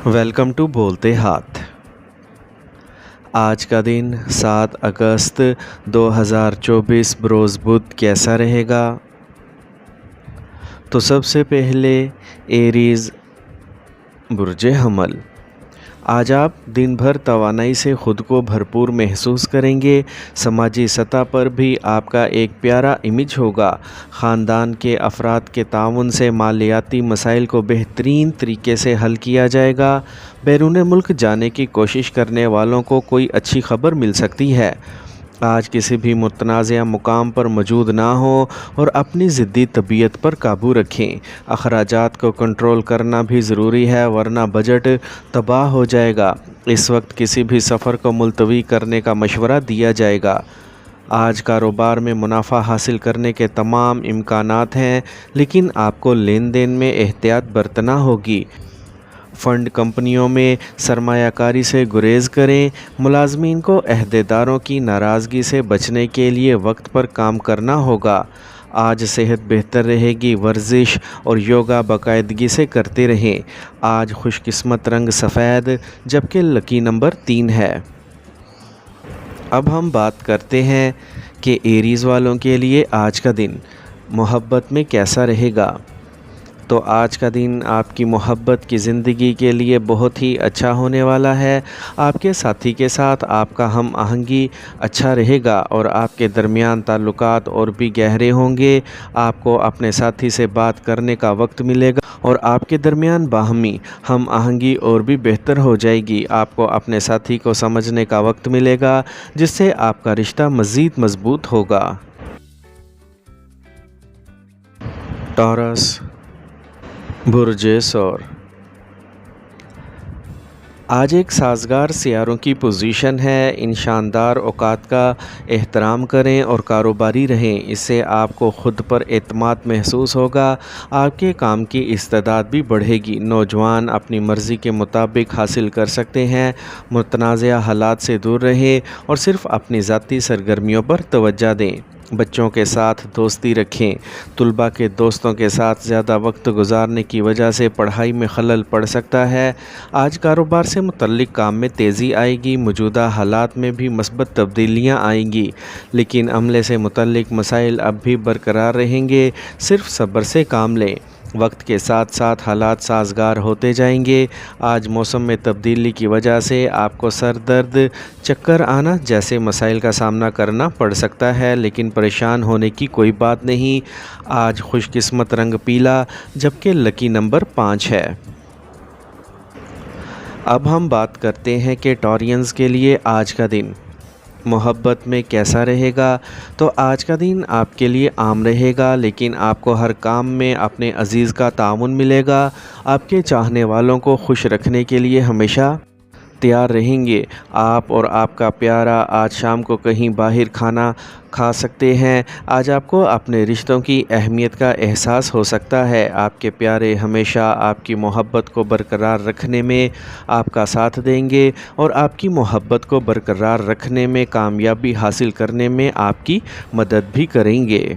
Welcome to بولتے ہاتھ۔ آج کا دن 7 اگست 2024 بروز بدھ کیسا رہے گا؟ تو سب سے پہلے ایریز برج حمل۔ آج آپ دن بھر توانائی سے خود کو بھرپور محسوس کریں گے۔ سماجی سطح پر بھی آپ کا ایک پیارا امیج ہوگا۔ خاندان کے افراد کے تعاون سے مالیاتی مسائل کو بہترین طریقے سے حل کیا جائے گا۔ بیرون ملک جانے کی کوشش کرنے والوں کو کوئی اچھی خبر مل سکتی ہے۔ آج کسی بھی متنازع مقام پر موجود نہ ہوں اور اپنی ضدی طبیعت پر قابو رکھیں۔ اخراجات کو کنٹرول کرنا بھی ضروری ہے ورنہ بجٹ تباہ ہو جائے گا۔ اس وقت کسی بھی سفر کو ملتوی کرنے کا مشورہ دیا جائے گا۔ آج کاروبار میں منافع حاصل کرنے کے تمام امکانات ہیں، لیکن آپ کو لین دین میں احتیاط برتنا ہوگی۔ فنڈ کمپنیوں میں سرمایہ کاری سے گریز کریں۔ ملازمین کو عہدیداروں کی ناراضگی سے بچنے کے لیے وقت پر کام کرنا ہوگا۔ آج صحت بہتر رہے گی۔ ورزش اور یوگا باقاعدگی سے کرتے رہیں۔ آج خوش قسمت رنگ سفید جبکہ لکی نمبر 3 ہے۔ اب ہم بات کرتے ہیں کہ ایریز والوں کے لیے آج کا دن محبت میں کیسا رہے گا۔ تو آج کا دن آپ کی محبت کی زندگی کے لیے بہت ہی اچھا ہونے والا ہے۔ آپ کے ساتھی کے ساتھ آپ کا ہم آہنگی اچھا رہے گا اور آپ کے درمیان تعلقات اور بھی گہرے ہوں گے۔ آپ کو اپنے ساتھی سے بات کرنے کا وقت ملے گا اور آپ کے درمیان باہمی ہم آہنگی اور بھی بہتر ہو جائے گی۔ آپ کو اپنے ساتھی کو سمجھنے کا وقت ملے گا جس سے آپ کا رشتہ مزید مضبوط ہوگا۔ ٹورس برج ثور۔ آج ایک سازگار سیاروں کی پوزیشن ہے۔ ان شاندار اوقات کا احترام کریں اور کاروباری رہیں۔ اس سے آپ کو خود پر اعتماد محسوس ہوگا۔ آپ کے کام کی استعداد بھی بڑھے گی۔ نوجوان اپنی مرضی کے مطابق حاصل کر سکتے ہیں۔ متنازع حالات سے دور رہیں اور صرف اپنی ذاتی سرگرمیوں پر توجہ دیں۔ بچوں کے ساتھ دوستی رکھیں۔ طلباء کے دوستوں کے ساتھ زیادہ وقت گزارنے کی وجہ سے پڑھائی میں خلل پڑ سکتا ہے۔ آج کاروبار سے متعلق کام میں تیزی آئے گی۔ موجودہ حالات میں بھی مثبت تبدیلیاں آئیں گی، لیکن عملے سے متعلق مسائل اب بھی برقرار رہیں گے۔ صرف صبر سے کام لیں۔ وقت کے ساتھ ساتھ حالات سازگار ہوتے جائیں گے۔ آج موسم میں تبدیلی کی وجہ سے آپ کو سر درد، چکر آنا جیسے مسائل کا سامنا کرنا پڑ سکتا ہے، لیکن پریشان ہونے کی کوئی بات نہیں۔ آج خوش قسمت رنگ پیلا جبکہ لکی نمبر 5 ہے۔ اب ہم بات کرتے ہیں کہ ٹورینز کے لیے آج کا دن محبت میں کیسا رہے گا۔ تو آج کا دن آپ کے لیے عام رہے گا، لیکن آپ کو ہر کام میں اپنے عزیز کا تعاون ملے گا۔ آپ کے چاہنے والوں کو خوش رکھنے کے لیے ہمیشہ تیار رہیں گے۔ آپ اور آپ کا پیارا آج شام کو کہیں باہر کھانا کھا سکتے ہیں۔ آج آپ کو اپنے رشتوں کی اہمیت کا احساس ہو سکتا ہے۔ آپ کے پیارے ہمیشہ آپ کی محبت کو برقرار رکھنے میں آپ کا ساتھ دیں گے اور آپ کی محبت کو برقرار رکھنے میں کامیابی حاصل کرنے میں آپ کی مدد بھی کریں گے۔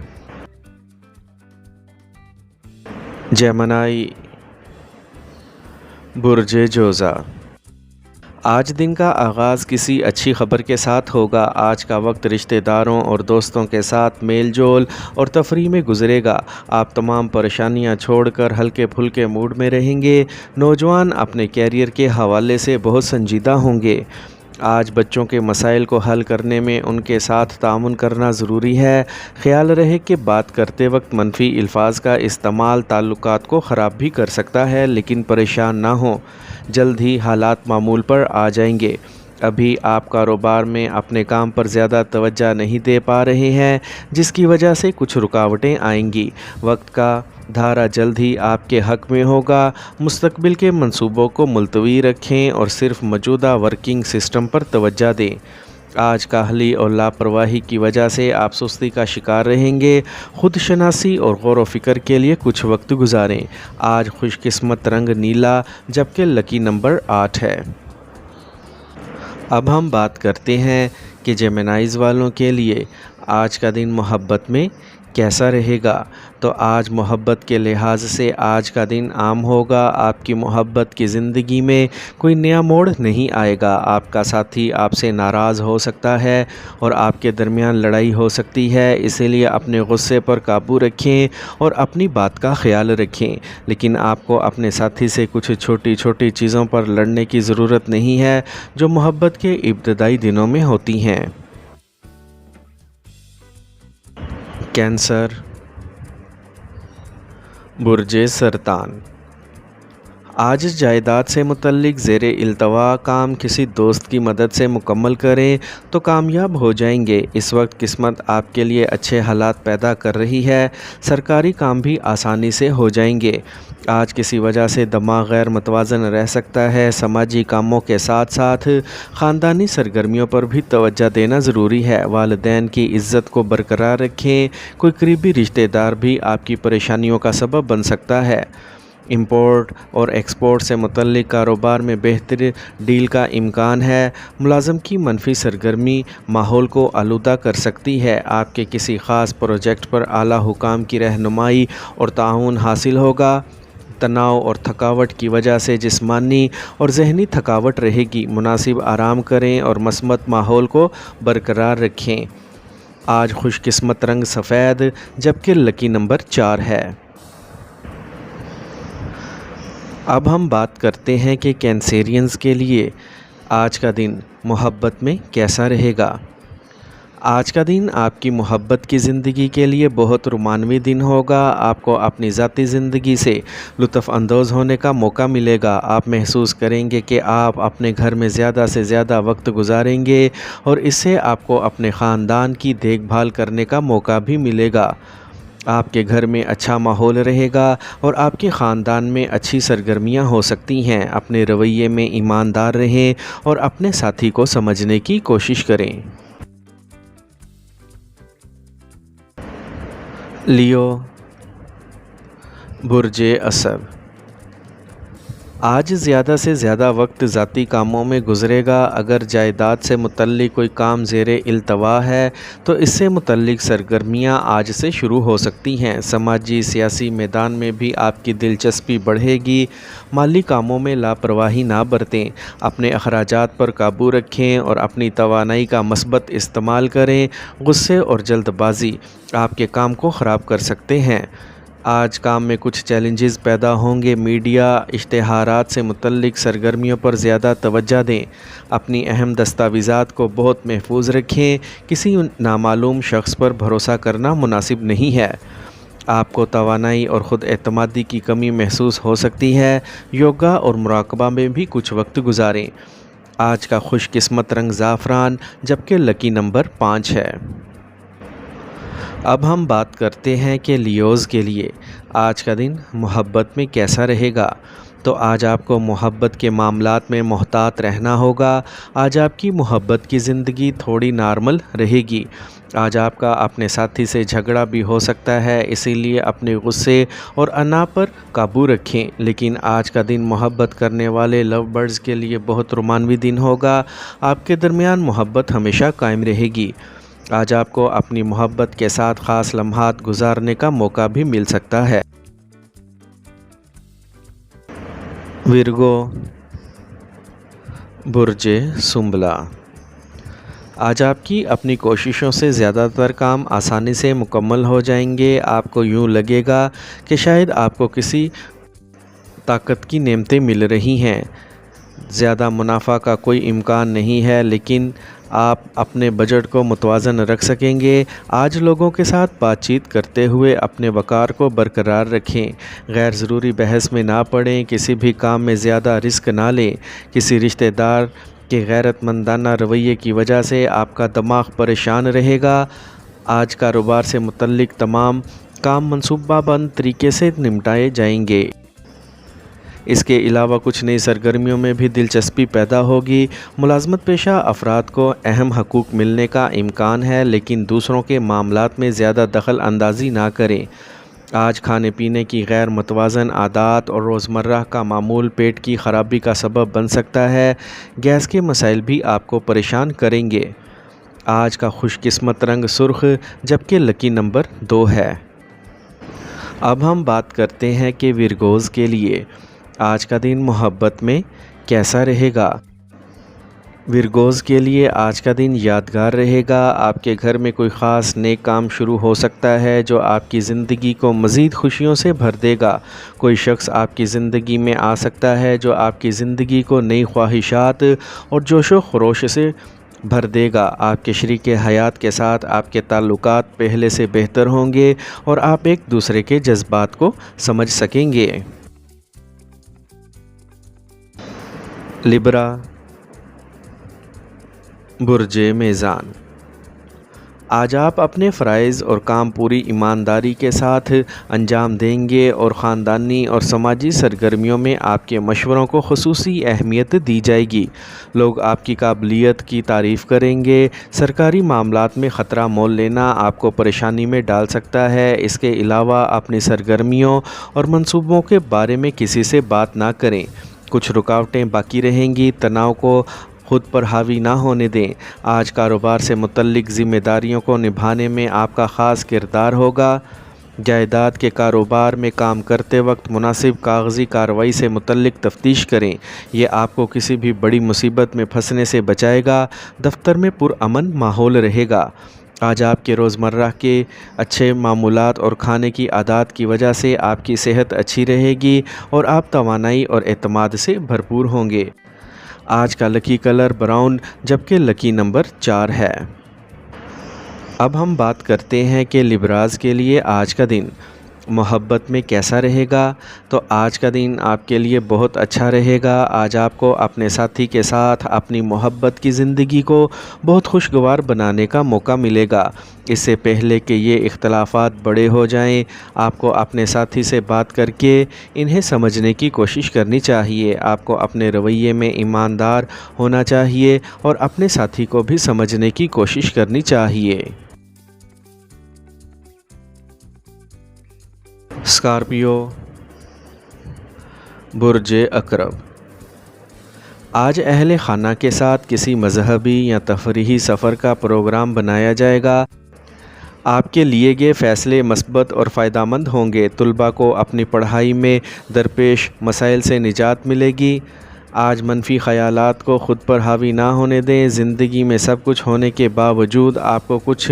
جیمنائی برج جوزا۔ آج دن کا آغاز کسی اچھی خبر کے ساتھ ہوگا۔ آج کا وقت رشتہ داروں اور دوستوں کے ساتھ میل جول اور تفریح میں گزرے گا۔ آپ تمام پریشانیاں چھوڑ کر ہلکے پھلکے موڈ میں رہیں گے۔ نوجوان اپنے کیریئر کے حوالے سے بہت سنجیدہ ہوں گے۔ آج بچوں کے مسائل کو حل کرنے میں ان کے ساتھ تعاون کرنا ضروری ہے۔ خیال رہے کہ بات کرتے وقت منفی الفاظ کا استعمال تعلقات کو خراب بھی کر سکتا ہے، لیکن پریشان نہ ہوں، جلد ہی حالات معمول پر آ جائیں گے۔ ابھی آپ کاروبار میں اپنے کام پر زیادہ توجہ نہیں دے پا رہے ہیں، جس کی وجہ سے کچھ رکاوٹیں آئیں گی۔ وقت کا دھارا جلد ہی آپ کے حق میں ہوگا۔ مستقبل کے منصوبوں کو ملتوی رکھیں اور صرف موجودہ ورکنگ سسٹم پر توجہ دیں۔ آج کاہلی اور لاپرواہی کی وجہ سے آپ سستی کا شکار رہیں گے۔ خود شناسی اور غور و فکر کے لیے کچھ وقت گزاریں۔ آج خوش قسمت رنگ نیلا جبکہ لکی نمبر 8 ہے۔ اب ہم بات کرتے ہیں کہ جیمنائیز والوں کے لیے آج کا دن محبت میں کیسا رہے گا؟ تو آج محبت کے لحاظ سے آج کا دن عام ہوگا۔ آپ کی محبت کی زندگی میں کوئی نیا موڑ نہیں آئے گا۔ آپ کا ساتھی آپ سے ناراض ہو سکتا ہے اور آپ کے درمیان لڑائی ہو سکتی ہے، اسی لیے اپنے غصے پر قابو رکھیں اور اپنی بات کا خیال رکھیں۔ لیکن آپ کو اپنے ساتھی سے کچھ چھوٹی چھوٹی چیزوں پر لڑنے کی ضرورت نہیں ہے جو محبت کے ابتدائی دنوں میں ہوتی ہیں۔ کینسر، برج سرطان۔ آج جائیداد سے متعلق زیر التوا کام کسی دوست کی مدد سے مکمل کریں تو کامیاب ہو جائیں گے۔ اس وقت قسمت آپ کے لیے اچھے حالات پیدا کر رہی ہے، سرکاری کام بھی آسانی سے ہو جائیں گے۔ آج کسی وجہ سے دماغ غیر متوازن رہ سکتا ہے۔ سماجی کاموں کے ساتھ ساتھ خاندانی سرگرمیوں پر بھی توجہ دینا ضروری ہے۔ والدین کی عزت کو برقرار رکھیں۔ کوئی قریبی رشتہ دار بھی آپ کی پریشانیوں کا سبب بن سکتا ہے۔ امپورٹ اور ایکسپورٹ سے متعلق کاروبار میں بہتر ڈیل کا امکان ہے۔ ملازم کی منفی سرگرمی ماحول کو آلودہ کر سکتی ہے۔ آپ کے کسی خاص پروجیکٹ پر اعلیٰ حکام کی رہنمائی اور تعاون حاصل ہوگا۔ تناؤ اور تھکاوٹ کی وجہ سے جسمانی اور ذہنی تھکاوٹ رہے گی۔ مناسب آرام کریں اور مثبت ماحول کو برقرار رکھیں۔ آج خوش قسمت رنگ سفید جبکہ لکی نمبر 4 ہے۔ اب ہم بات کرتے ہیں کہ کینسیرینز کے لیے آج کا دن محبت میں کیسا رہے گا۔ آج کا دن آپ کی محبت کی زندگی کے لیے بہت رومانوی دن ہوگا۔ آپ کو اپنی ذاتی زندگی سے لطف اندوز ہونے کا موقع ملے گا۔ آپ محسوس کریں گے کہ آپ اپنے گھر میں زیادہ سے زیادہ وقت گزاریں گے اور اس سے آپ کو اپنے خاندان کی دیکھ بھال کرنے کا موقع بھی ملے گا۔ آپ کے گھر میں اچھا ماحول رہے گا اور آپ کے خاندان میں اچھی سرگرمیاں ہو سکتی ہیں۔ اپنے رویے میں ایماندار رہیں اور اپنے ساتھی کو سمجھنے کی کوشش کریں۔ لیو، برج اسد۔ آج زیادہ سے زیادہ وقت ذاتی کاموں میں گزرے گا۔ اگر جائیداد سے متعلق کوئی کام زیر التوا ہے تو اس سے متعلق سرگرمیاں آج سے شروع ہو سکتی ہیں۔ سماجی سیاسی میدان میں بھی آپ کی دلچسپی بڑھے گی۔ مالی کاموں میں لاپرواہی نہ برتیں۔ اپنے اخراجات پر قابو رکھیں اور اپنی توانائی کا مثبت استعمال کریں۔ غصے اور جلد بازی آپ کے کام کو خراب کر سکتے ہیں۔ آج کام میں کچھ چیلنجز پیدا ہوں گے۔ میڈیا اشتہارات سے متعلق سرگرمیوں پر زیادہ توجہ دیں۔ اپنی اہم دستاویزات کو بہت محفوظ رکھیں۔ کسی نامعلوم شخص پر بھروسہ کرنا مناسب نہیں ہے۔ آپ کو توانائی اور خود اعتمادی کی کمی محسوس ہو سکتی ہے۔ یوگا اور مراقبہ میں بھی کچھ وقت گزاریں۔ آج کا خوش قسمت رنگ زعفران جبکہ لکی نمبر 5 ہے۔ اب ہم بات کرتے ہیں کہ لیوز کے لیے آج کا دن محبت میں کیسا رہے گا۔ تو آج آپ کو محبت کے معاملات میں محتاط رہنا ہوگا۔ آج آپ کی محبت کی زندگی تھوڑی نارمل رہے گی۔ آج آپ کا اپنے ساتھی سے جھگڑا بھی ہو سکتا ہے، اسی لیے اپنے غصے اور انا پر قابو رکھیں۔ لیکن آج کا دن محبت کرنے والے لو برڈز کے لیے بہت رومانوی دن ہوگا۔ آپ کے درمیان محبت ہمیشہ قائم رہے گی۔ آج آپ کو اپنی محبت کے ساتھ خاص لمحات گزارنے کا موقع بھی مل سکتا ہے۔ ورگو، برج سنبلا۔ آج آپ کی اپنی کوششوں سے زیادہ تر کام آسانی سے مکمل ہو جائیں گے۔ آپ کو یوں لگے گا کہ شاید آپ کو کسی طاقت کی نعمتیں مل رہی ہیں۔ زیادہ منافع کا کوئی امکان نہیں ہے، لیکن آپ اپنے بجٹ کو متوازن رکھ سکیں گے۔ آج لوگوں کے ساتھ بات چیت کرتے ہوئے اپنے وقار کو برقرار رکھیں۔ غیر ضروری بحث میں نہ پڑیں۔ کسی بھی کام میں زیادہ رسک نہ لیں۔ کسی رشتہ دار کے غیرت مندانہ رویے کی وجہ سے آپ کا دماغ پریشان رہے گا۔ آج کاروبار سے متعلق تمام کام منصوبہ بند طریقے سے نمٹائے جائیں گے۔ اس کے علاوہ کچھ نئی سرگرمیوں میں بھی دلچسپی پیدا ہوگی۔ ملازمت پیشہ افراد کو اہم حقوق ملنے کا امکان ہے، لیکن دوسروں کے معاملات میں زیادہ دخل اندازی نہ کریں۔ آج کھانے پینے کی غیر متوازن عادات اور روزمرہ کا معمول پیٹ کی خرابی کا سبب بن سکتا ہے۔ گیس کے مسائل بھی آپ کو پریشان کریں گے۔ آج کا خوش قسمت رنگ سرخ جبکہ لکی نمبر 2 ہے۔ اب ہم بات کرتے ہیں کہ ورگوز کے لیے آج کا دن محبت میں کیسا رہے گا۔ ورگوز کے لیے آج کا دن یادگار رہے گا۔ آپ کے گھر میں کوئی خاص نیک کام شروع ہو سکتا ہے جو آپ کی زندگی کو مزید خوشیوں سے بھر دے گا۔ کوئی شخص آپ کی زندگی میں آ سکتا ہے جو آپ کی زندگی کو نئی خواہشات اور جوش و خروش سے بھر دے گا۔ آپ کے شریک حیات کے ساتھ آپ کے تعلقات پہلے سے بہتر ہوں گے اور آپ ایک دوسرے کے جذبات کو سمجھ سکیں گے۔ لبرا، برج میزان، آج آپ اپنے فرائض اور کام پوری ایمانداری کے ساتھ انجام دیں گے اور خاندانی اور سماجی سرگرمیوں میں آپ کے مشوروں کو خصوصی اہمیت دی جائے گی۔ لوگ آپ کی قابلیت کی تعریف کریں گے۔ سرکاری معاملات میں خطرہ مول لینا آپ کو پریشانی میں ڈال سکتا ہے۔ اس کے علاوہ اپنی سرگرمیوں اور منصوبوں کے بارے میں کسی سے بات نہ کریں۔ کچھ رکاوٹیں باقی رہیں گی۔ تناؤ کو خود پر حاوی نہ ہونے دیں۔ آج کاروبار سے متعلق ذمہ داریوں کو نبھانے میں آپ کا خاص کردار ہوگا۔ جائیداد کے کاروبار میں کام کرتے وقت مناسب کاغذی کارروائی سے متعلق تفتیش کریں۔ یہ آپ کو کسی بھی بڑی مصیبت میں پھنسنے سے بچائے گا۔ دفتر میں پرامن ماحول رہے گا۔ آج آپ کے روزمرہ کے اچھے معمولات اور کھانے کی عادات کی وجہ سے آپ کی صحت اچھی رہے گی اور آپ توانائی اور اعتماد سے بھرپور ہوں گے۔ آج کا لکی کلر براؤن جبکہ لکی نمبر 4 ہے۔ اب ہم بات کرتے ہیں کہ لبراز کے لیے آج کا دن محبت میں کیسا رہے گا۔ تو آج کا دن آپ کے لیے بہت اچھا رہے گا۔ آج آپ کو اپنے ساتھی کے ساتھ اپنی محبت کی زندگی کو بہت خوشگوار بنانے کا موقع ملے گا۔ اس سے پہلے کہ یہ اختلافات بڑے ہو جائیں، آپ کو اپنے ساتھی سے بات کر کے انہیں سمجھنے کی کوشش کرنی چاہیے۔ آپ کو اپنے رویے میں ایماندار ہونا چاہیے اور اپنے ساتھی کو بھی سمجھنے کی کوشش کرنی چاہیے۔ اسکارپیو، برج عقرب، آج اہل خانہ کے ساتھ کسی مذہبی یا تفریحی سفر کا پروگرام بنایا جائے گا۔ آپ کے لیے گئے فیصلے مثبت اور فائدہ مند ہوں گے۔ طلباء کو اپنی پڑھائی میں درپیش مسائل سے نجات ملے گی۔ آج منفی خیالات کو خود پر حاوی نہ ہونے دیں۔ زندگی میں سب کچھ ہونے کے باوجود آپ کو کچھ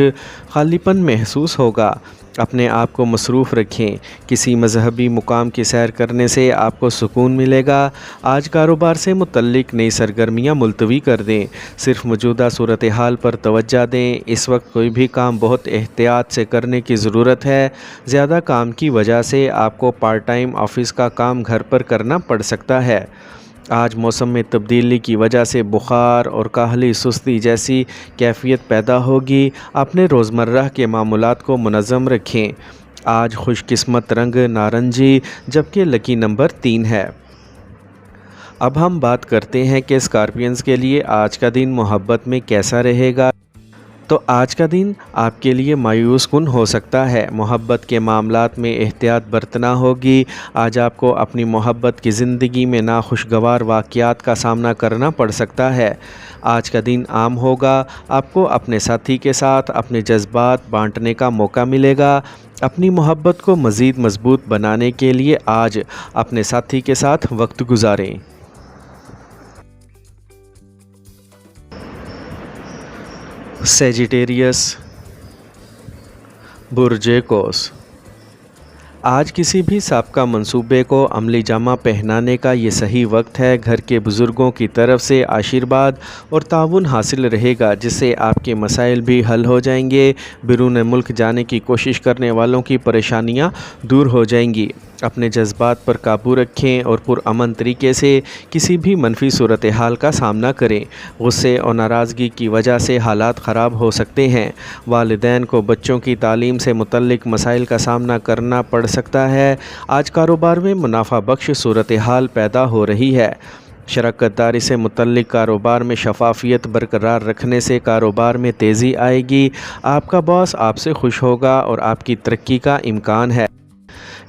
خالی پن محسوس ہوگا۔ اپنے آپ کو مصروف رکھیں۔ کسی مذہبی مقام کی سیر کرنے سے آپ کو سکون ملے گا۔ آج کاروبار سے متعلق نئی سرگرمیاں ملتوی کر دیں۔ صرف موجودہ صورتحال پر توجہ دیں۔ اس وقت کوئی بھی کام بہت احتیاط سے کرنے کی ضرورت ہے۔ زیادہ کام کی وجہ سے آپ کو پارٹ ٹائم آفس کا کام گھر پر کرنا پڑ سکتا ہے۔ آج موسم میں تبدیلی کی وجہ سے بخار اور کاہلی سستی جیسی کیفیت پیدا ہوگی۔ اپنے روزمرہ کے معمولات کو منظم رکھیں۔ آج خوش قسمت رنگ نارنجی جبکہ لکی نمبر 3 ہے۔ اب ہم بات کرتے ہیں کہ اسکارپینز کے لیے آج کا دن محبت میں کیسا رہے گا۔ تو آج کا دن آپ کے لیے مایوس کن ہو سکتا ہے۔ محبت کے معاملات میں احتیاط برتنا ہوگی۔ آج آپ کو اپنی محبت کی زندگی میں ناخوشگوار واقعات کا سامنا کرنا پڑ سکتا ہے۔ آج کا دن عام ہوگا۔ آپ کو اپنے ساتھی کے ساتھ اپنے جذبات بانٹنے کا موقع ملے گا۔ اپنی محبت کو مزید مضبوط بنانے کے لیے آج اپنے ساتھی کے ساتھ وقت گزاریں۔ سیجیٹیریس، برج قوس، آج کسی بھی سابقہ منصوبے کو عملی جامہ پہنانے کا یہ صحیح وقت ہے۔ گھر کے بزرگوں کی طرف سے آشیرواد اور تعاون حاصل رہے گا جس سے آپ کے مسائل بھی حل ہو جائیں گے۔ بیرون ملک جانے کی کوشش کرنے والوں کی پریشانیاں دور ہو جائیں گی۔ اپنے جذبات پر قابو رکھیں اور پرامن طریقے سے کسی بھی منفی صورتحال کا سامنا کریں۔ غصے اور ناراضگی کی وجہ سے حالات خراب ہو سکتے ہیں۔ والدین کو بچوں کی تعلیم سے متعلق مسائل کا سامنا کرنا پڑ سکتا ہے۔ آج کاروبار میں منافع بخش صورتحال پیدا ہو رہی ہے۔ شراکت داری سے متعلق کاروبار میں شفافیت برقرار رکھنے سے کاروبار میں تیزی آئے گی۔ آپ کا باس آپ سے خوش ہوگا اور آپ کی ترقی کا امکان ہے۔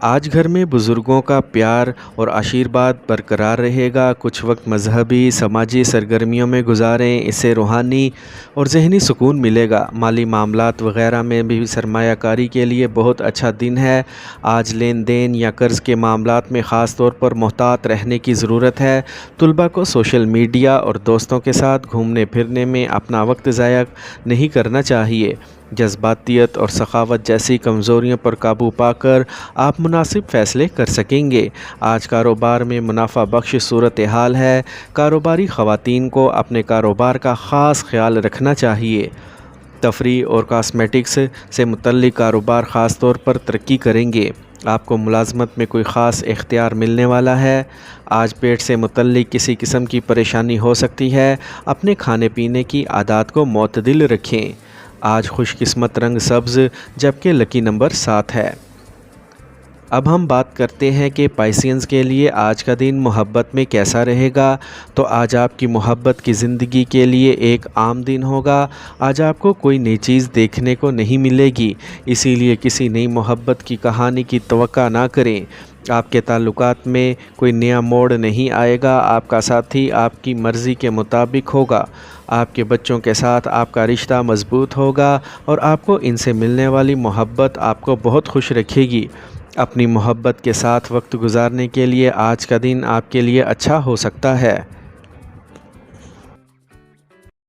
آج گھر میں بزرگوں کا پیار اور آشیرواد برقرار رہے گا۔ کچھ وقت مذہبی سماجی سرگرمیوں میں گزاریں، اس سے روحانی اور ذہنی سکون ملے گا۔ مالی معاملات وغیرہ میں بھی سرمایہ کاری کے لیے بہت اچھا دن ہے۔ آج لین دین یا قرض کے معاملات میں خاص طور پر محتاط رہنے کی ضرورت ہے۔ طلباء کو سوشل میڈیا اور دوستوں کے ساتھ گھومنے پھرنے میں اپنا وقت ضائع نہیں کرنا چاہیے۔ جذباتیت اور سخاوت جیسی کمزوریوں پر قابو پا کر آپ مناسب فیصلے کر سکیں گے۔ آج کاروبار میں منافع بخش صورتحال ہے۔ کاروباری خواتین کو اپنے کاروبار کا خاص خیال رکھنا چاہیے۔ تفریح اور کاسمیٹکس سے متعلق کاروبار خاص طور پر ترقی کریں گے۔ آپ کو ملازمت میں کوئی خاص اختیار ملنے والا ہے۔ آج پیٹ سے متعلق کسی قسم کی پریشانی ہو سکتی ہے۔ اپنے کھانے پینے کی عادات کو معتدل رکھیں۔ آج خوش قسمت رنگ سبز جبکہ لکی نمبر 7 ہے۔ اب ہم بات کرتے ہیں کہ پائسینز کے لیے آج کا دن محبت میں کیسا رہے گا۔ تو آج آپ کی محبت کی زندگی کے لیے ایک عام دن ہوگا۔ آج آپ کو کوئی نئی چیز دیکھنے کو نہیں ملے گی، اسی لیے کسی نئی محبت کی کہانی کی توقع نہ کریں۔ آپ کے تعلقات میں کوئی نیا موڑ نہیں آئے گا۔ آپ کا ساتھی آپ کی مرضی کے مطابق ہوگا۔ آپ کے بچوں کے ساتھ آپ کا رشتہ مضبوط ہوگا اور آپ کو ان سے ملنے والی محبت آپ کو بہت خوش رکھے گی۔ اپنی محبت کے ساتھ وقت گزارنے کے لیے آج کا دن آپ کے لیے اچھا ہو سکتا ہے۔